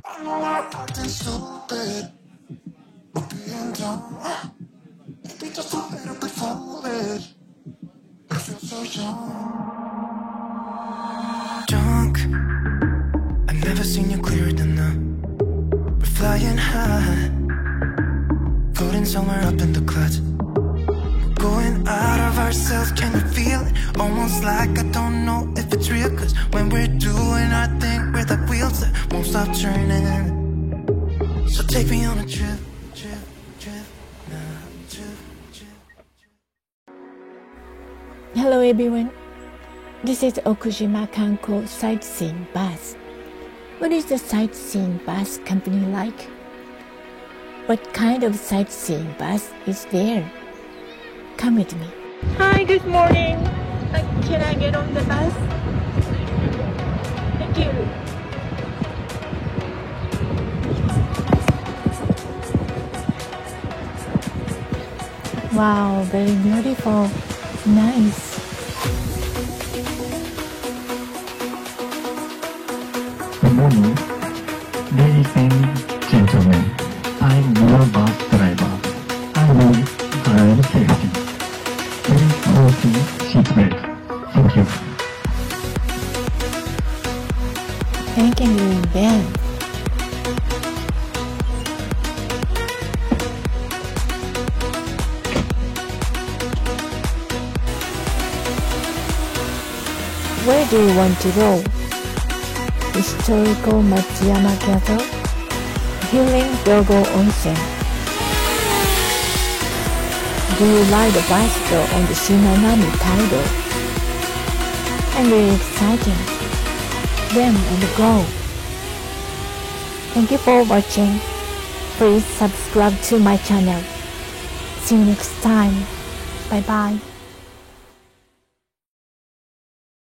I know I'm acting stupid, but being dumb. Maybe just a little bit foolish. I feel so young. Drunk, I've never seen you clearer than now. We're flying high, floating somewhere up in the clouds. Going out of ourselves, can you feel it? Almost like I don't know if it's real. Cause when we're doing our thing, we're the wheels that won't stop turning. So take me on a trip, now, trip. Hello everyone, this is Okujima Kanko Sightseeing Bus. What is the sightseeing bus company like? What kind of sightseeing bus is there? Come with me. Hi, good morning. Can I get on the bus? Thank you. Wow, very beautiful. Nice. Good morning, ladies and gentlemen. I'm your bus driver. I will drive safety. Please hold the seatbelt. Thank you. Thank you, Ben. Where do you want to go? Historical Matsuyama Castle, Healing Dogo Onsen. Do you ride a bicycle on the Shinanami Taido? I'm very excited. Then on the go. Thank you for watching. Please subscribe to my channel. See you next time. Bye bye.